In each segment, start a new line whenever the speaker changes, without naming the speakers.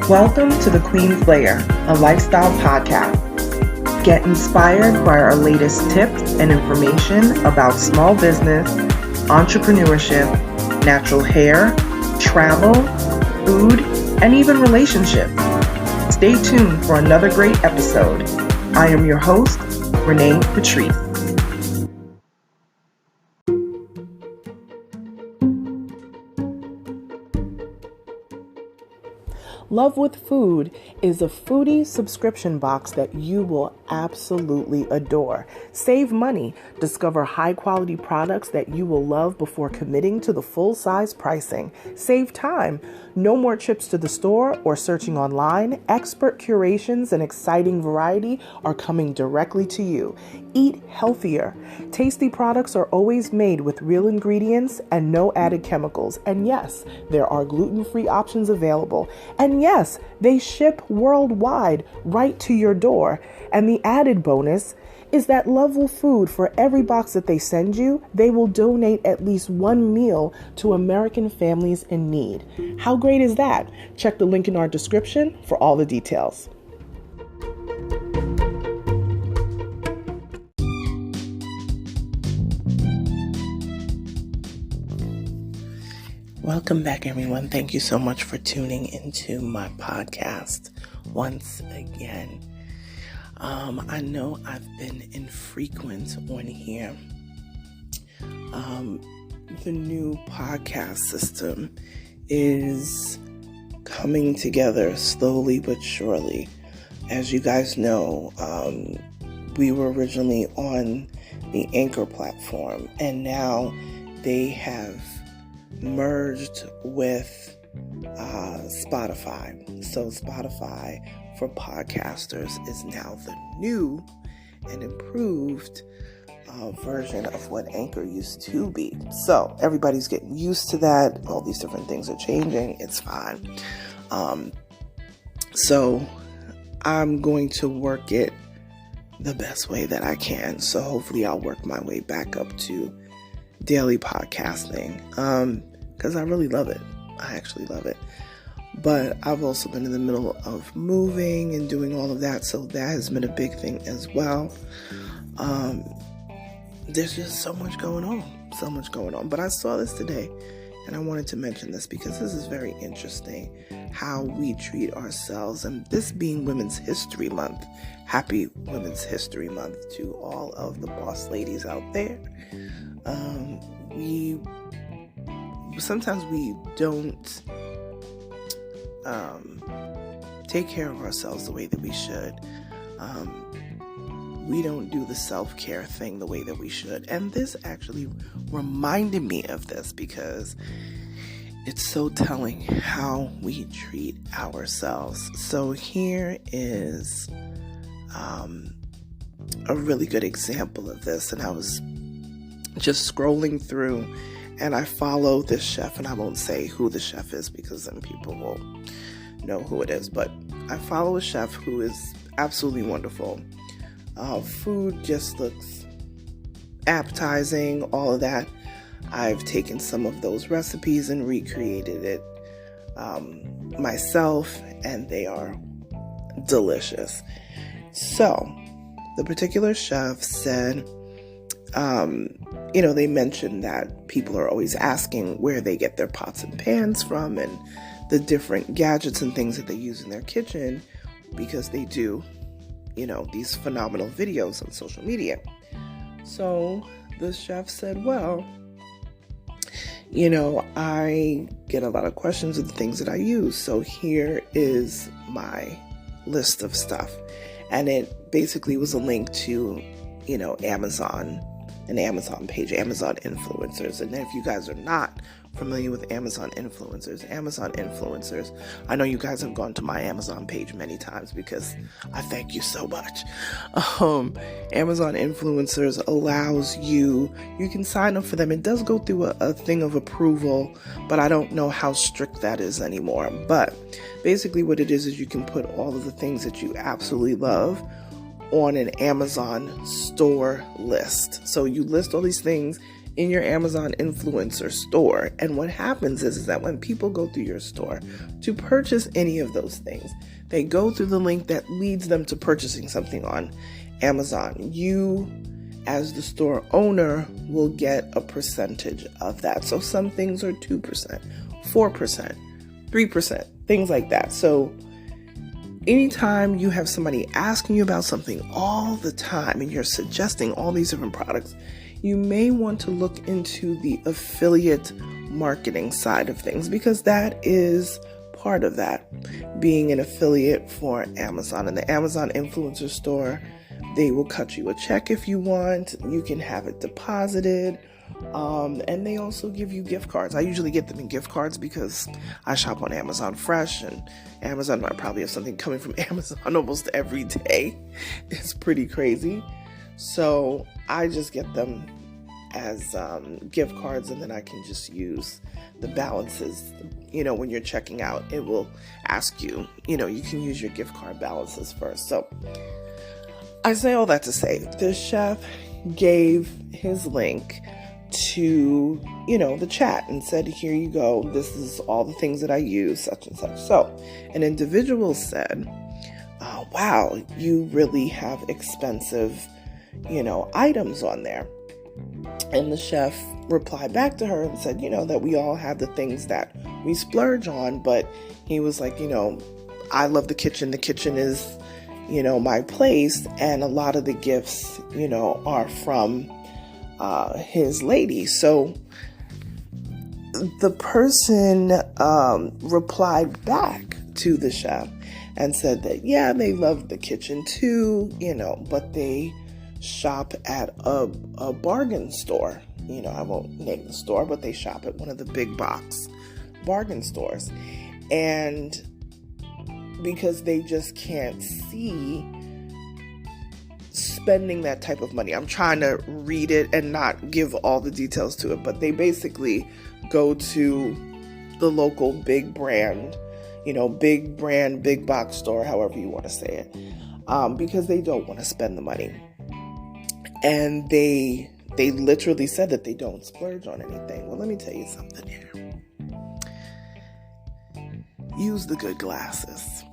Welcome to The Queen's Lair, a lifestyle podcast. Get inspired by our latest tips and information about small business, entrepreneurship, natural hair, travel, food, and even relationships. Stay tuned for another great episode. I am your host, Renee Patrice. Love with Food is a foodie subscription box that you will absolutely adore. Save money, discover high-quality products that you will love before committing to the full-size pricing. Save time. No more trips to the store or searching online. Expert curations and exciting variety are coming directly to you. Eat healthier. Tasty products are always made with real ingredients and no added chemicals. And yes, there are gluten-free options available. And yes, they ship worldwide right to your door. And the added bonus is that Love with Food, for every box that they send you, they will donate at least one meal to American families in need. How great is that? Check the link in our description for all the details. Welcome back, everyone. Thank you so much for tuning into my podcast once again. I know I've been infrequent on here. The new podcast system is coming together slowly but surely. As you guys know, we were originally on the Anchor platform, and now they have merged with Spotify. So Spotify for podcasters is now the new and improved version of what Anchor used to be. So everybody's getting used to that. All these different things are changing. It's fine. So I'm going to work it the best way that I can. So hopefully I'll work my way back up to daily podcasting, because I really love it. I actually love it. But I've also been in the middle of moving and doing all of that, so that has been a big thing as well. There's just so much going on. But I saw this today, and I wanted to mention this because this is very interesting, how we treat ourselves, and this being Women's History Month. Happy Women's History Month to all of the boss ladies out there. Sometimes we don't take care of ourselves the way that we should. We don't do the self-care thing the way that we should. And this actually reminded me of this because it's so telling how we treat ourselves. So here is a really good example of this. And I was just scrolling through, and I follow this chef, and I won't say who the chef is because then people will know who it is, but I follow a chef who is absolutely wonderful. Food just looks appetizing, all of that. I've taken some of those recipes and recreated it myself, and they are delicious. So the particular chef said, they mentioned that people are always asking where they get their pots and pans from and the different gadgets and things that they use in their kitchen, because they do, these phenomenal videos on social media. So the chef said, well, I get a lot of questions of the things that I use. So here is my list of stuff. And it basically was a link to, Amazon, an Amazon page, Amazon influencers. And if you guys are not familiar with Amazon influencers, I know you guys have gone to my Amazon page many times because I thank you so much. Amazon influencers allows you can sign up for them. It does go through a thing of approval, but I don't know how strict that is anymore. But basically what it is you can put all of the things that you absolutely love on an Amazon store list. So you list all these things in your Amazon influencer store. And what happens is that when people go through your store to purchase any of those things, they go through the link that leads them to purchasing something on Amazon. You, as the store owner, will get a percentage of that. So some things are 2%, 4%, 3%, things like that. So anytime you have somebody asking you about something all the time and you're suggesting all these different products, you may want to look into the affiliate marketing side of things, because that is part of that, being an affiliate for Amazon. And the Amazon influencer store, they will cut you a check if you want. You can have it deposited. And they also give you gift cards. I usually get them in gift cards because I shop on Amazon Fresh, and Amazon, I probably have something coming from Amazon almost every day. It's pretty crazy. So I just get them as gift cards, and then I can just use the balances. When you're checking out, it will ask you, you can use your gift card balances first. So I say all that to say, the chef gave his link to, the chat and said, here you go. This is all the things that I use, such and such. So an individual said, wow, you really have expensive, items on there. And the chef replied back to her and said, that we all have the things that we splurge on. But he was like, I love the kitchen. The kitchen is, my place. And a lot of the gifts, are from his lady. So the person replied back to the chef and said that, yeah, they love the kitchen too, but they shop at a bargain store. I won't name the store, but they shop at one of the big box bargain stores. And because they just can't see spending that type of money. I'm trying to read it and not give all the details to it, but they basically go to the local big brand, big box store, however you want to say it, because they don't want to spend the money. And they literally said that they don't splurge on anything. Well, let me tell you something here. Use the good glasses.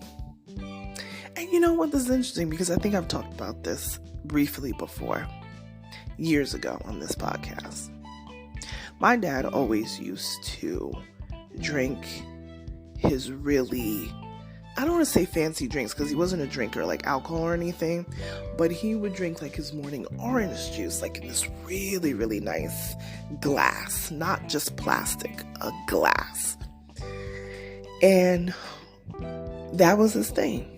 And you know what, this is interesting, because I think I've talked about this briefly before, years ago on this podcast. My dad always used to drink his really, I don't want to say fancy drinks, because he wasn't a drinker like alcohol or anything, but he would drink like his morning orange juice like in this really, really nice glass, not just plastic, a glass. And that was his thing.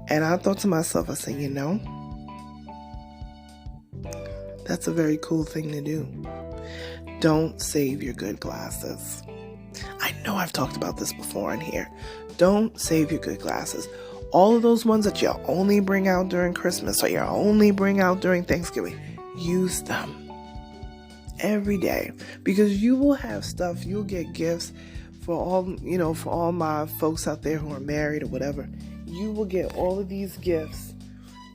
And I thought to myself, I said, that's a very cool thing to do. Don't save your good glasses. I know I've talked about this before in here. Don't save your good glasses. All of those ones that you only bring out during Christmas or you only bring out during Thanksgiving, use them every day, because you will have stuff, you'll get gifts for all my folks out there who are married or whatever. You will get all of these gifts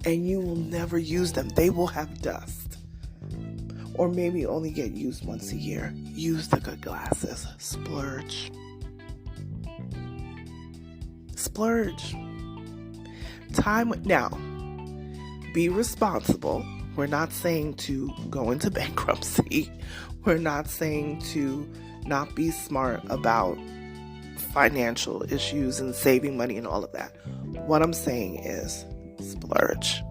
and you will never use them. They will have dust. Or maybe only get used once a year. Use the good glasses. Splurge. Splurge. Now, be responsible. We're not saying to go into bankruptcy. We're not saying to not be smart about financial issues and saving money and all of that. What I'm saying is splurge.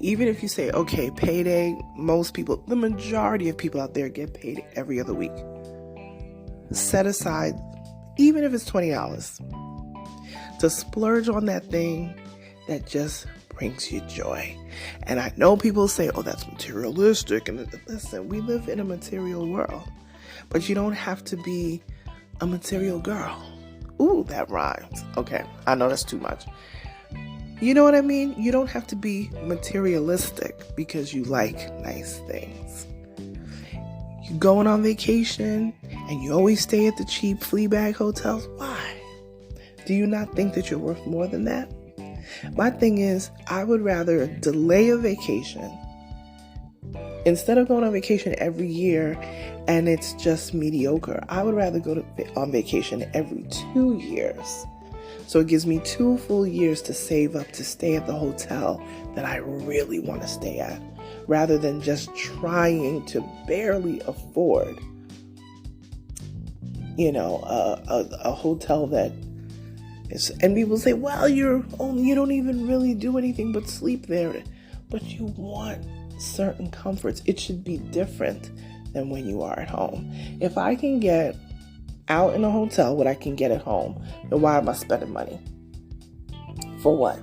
Even if you say, okay, payday, the majority of people out there get paid every other week. Set aside, even if it's $20, to splurge on that thing that just brings you joy. And I know people say, oh, that's materialistic. And listen, we live in a material world, but you don't have to be a material girl. Ooh, that rhymes. Okay, I know that's too much. You know what I mean? You don't have to be materialistic because you like nice things. You're going on vacation and you always stay at the cheap flea bag hotels. Why? Do you not think that you're worth more than that? My thing is, I would rather delay a vacation Instead of going on vacation every year and it's just mediocre, I would rather go on vacation every 2 years. So it gives me 2 full years to save up to stay at the hotel that I really want to stay at, rather than just trying to barely afford, a hotel that is, and people say, well, you don't even really do anything but sleep there. But you want certain comforts. It should be different than when you are at home. If I can get out in a hotel what I can get at home, then why am I spending money? For what?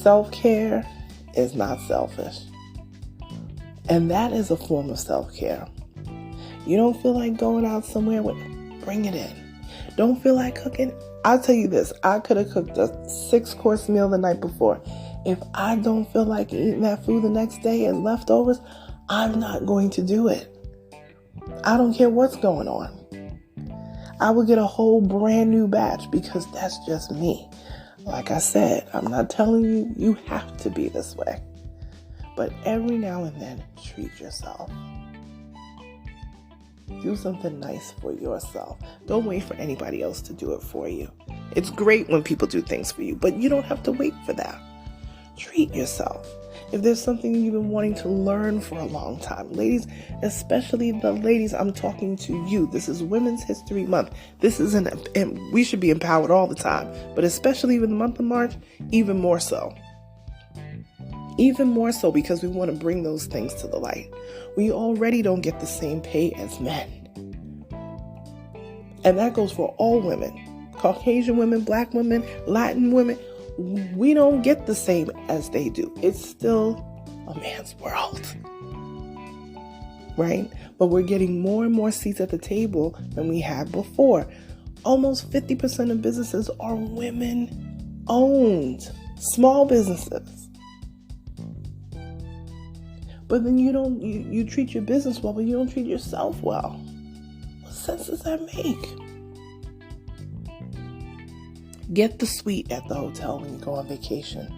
Self-care is not selfish. And that is a form of self-care. You don't feel like going out somewhere, bring it in. Don't feel like cooking? I'll tell you this, I could have cooked a 6-course meal the night before. If I don't feel like eating that food the next day as leftovers, I'm not going to do it. I don't care what's going on. I will get a whole brand new batch because that's just me. Like I said, I'm not telling you you have to be this way. But every now and then, treat yourself. Do something nice for yourself. Don't wait for anybody else to do it for you. It's great when people do things for you, but you don't have to wait for that. Treat yourself. If there's something you've been wanting to learn for a long time, ladies, especially the ladies, I'm talking to you. This is Women's History Month. We should be empowered all the time, but especially in the month of March, even more so. Even more so because we want to bring those things to the light. We already don't get the same pay as men. And that goes for all women. Caucasian women, Black women, Latin women. We don't get the same as they do. It's still a man's world. Right? But we're getting more and more seats at the table than we had before. Almost 50% of businesses are women-owned. Small businesses. But then you treat your business well, but you don't treat yourself well. What sense does that make? Get the suite at the hotel when you go on vacation.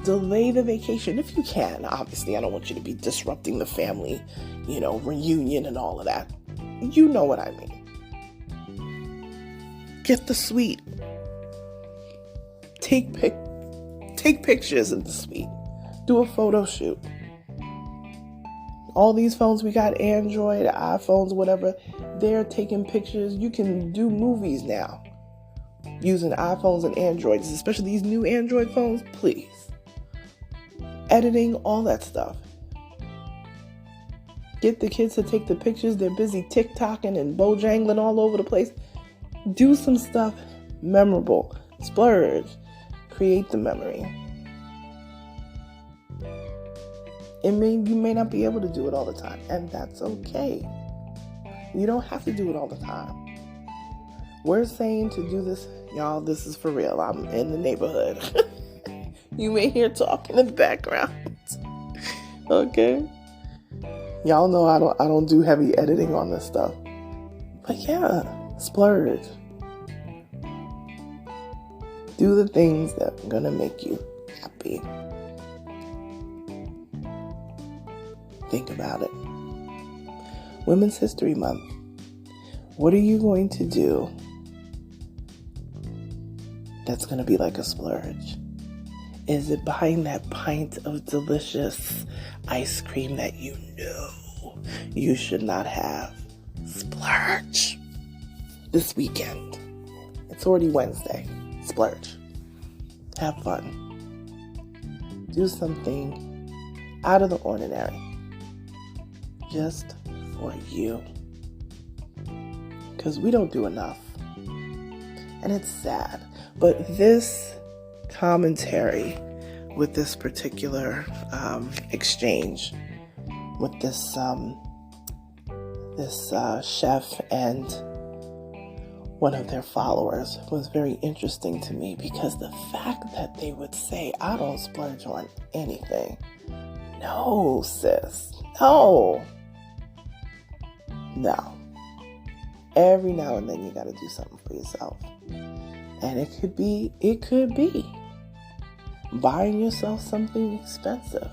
Delay the vacation if you can. Obviously, I don't want you to be disrupting the family, reunion and all of that. You know what I mean. Get the suite. Take pictures in the suite. Do a photo shoot. All these phones we got, Android, iPhones, whatever, they're taking pictures. You can do movies now using iPhones and Androids, especially these new Android phones, please. Editing, all that stuff. Get the kids to take the pictures. They're busy TikToking and Bojangling all over the place. Do some stuff memorable. Splurge. Create the memory. You may not be able to do it all the time, and that's okay. You don't have to do it all the time. We're saying to do this, y'all, this is for real. I'm in the neighborhood. You may hear talking in the background. Okay? Y'all know I don't do heavy editing on this stuff. But yeah, splurge. Do the things that are gonna make you happy. Think about it. Women's History Month. What are you going to do that's going to be like a splurge? Is it buying that pint of delicious ice cream that you know you should not have? Splurge. This weekend. It's already Wednesday. Splurge. Have fun. Do something out of the ordinary. Just for you. Because we don't do enough. And it's sad. But this commentary with this particular exchange with this chef and one of their followers was very interesting to me, because the fact that they would say, I don't splurge on anything. No, sis. No. Every now and then you got to do something for yourself. And it could be buying yourself something expensive.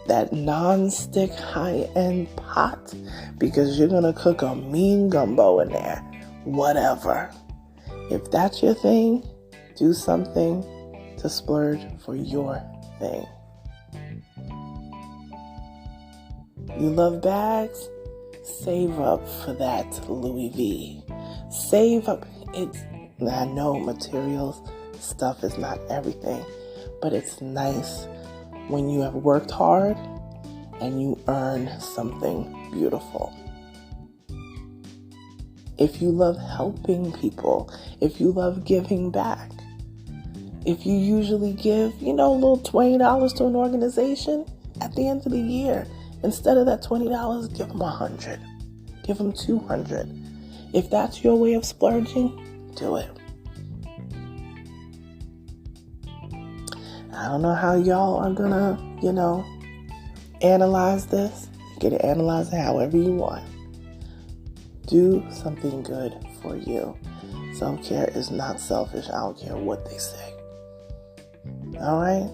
that non-stick high-end pot because you're going to cook a mean gumbo in there. Whatever. If that's your thing, do something to splurge for your thing. You love bags? Save up for that Louis V. Save up. I know materials stuff is not everything, but it's nice when you have worked hard and you earn something beautiful. If you love helping people, if you love giving back, if you usually give, a little $20 to an organization at the end of the year, instead of that $20, give them $100, give them $200. If that's your way of splurging, do it. I don't know how y'all are gonna, analyze this. You get to analyze it however you want. Do something good for you. Self-care is not selfish. I don't care what they say. All right.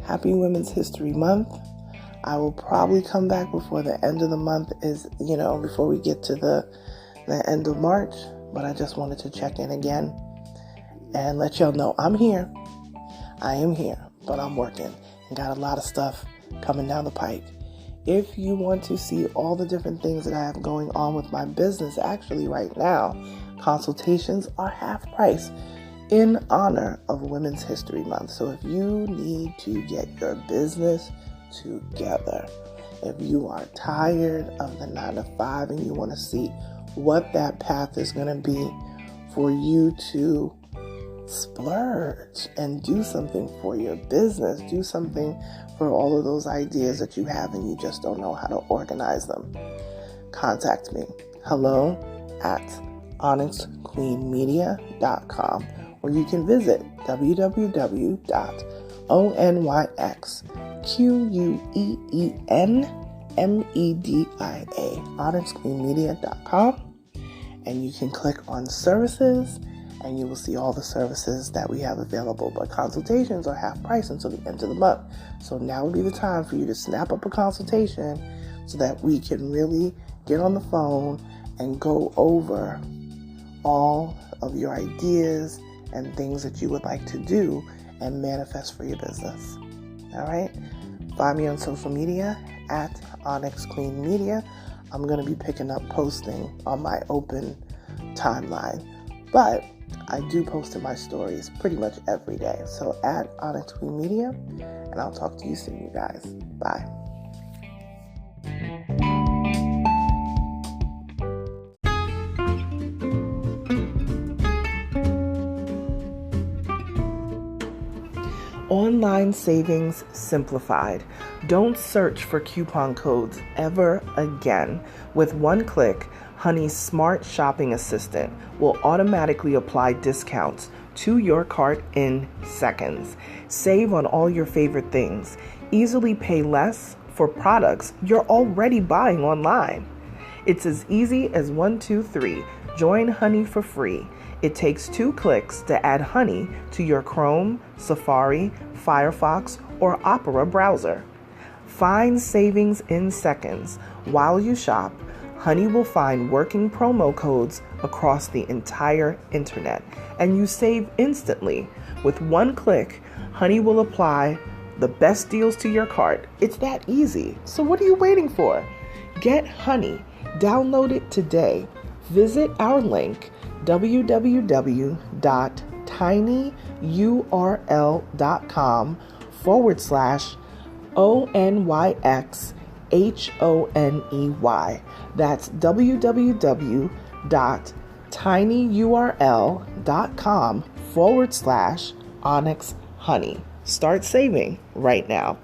Happy Women's History Month. I will probably come back before the end of the month is, before we get to the end of March. But I just wanted to check in again and let y'all know I'm here. I am here, but I'm working and got a lot of stuff coming down the pike. If you want to see all the different things that I have going on with my business, actually right now, consultations are half price in honor of Women's History Month. So if you need to get your business together, if you are tired of the 9 to 5 and you want to see what that path is going to be for you to splurge and do something for your business, do something for all of those ideas that you have and you just don't know how to organize them, contact me. hello@onyxqueenmedia.com, or you can visit www.onyxqueenmedia, onyxqueenmedia.com, and you can click on services and you will see all the services that we have available. But consultations are half price until the end of the month. So now would be the time for you to snap up a consultation so that we can really get on the phone and go over all of your ideas and things that you would like to do and manifest for your business. All right? Find me on social media at Onyx Queen Media. I'm going to be picking up posting on my open timeline, but I do post in my stories pretty much every day. So at Onyx Queen Media, and I'll talk to you soon, you guys. Bye. Online savings simplified. Don't search for coupon codes ever again. With one click, Honey's smart shopping assistant will automatically apply discounts to your cart in seconds. Save on all your favorite things. Easily pay less for products you're already buying online. It's as easy as 1, 2, 3. Join Honey for free. It takes 2 clicks to add Honey to your Chrome, Safari, Firefox, or Opera browser. Find savings in seconds. While you shop, Honey will find working promo codes across the entire internet, and you save instantly. With one click, Honey will apply the best deals to your cart. It's that easy. So what are you waiting for? Get Honey. Download it today. Visit our link, www.tinyurl.com/ONYXHONEY. That's www.tinyurl.com/Onyx Honey. Start saving right now.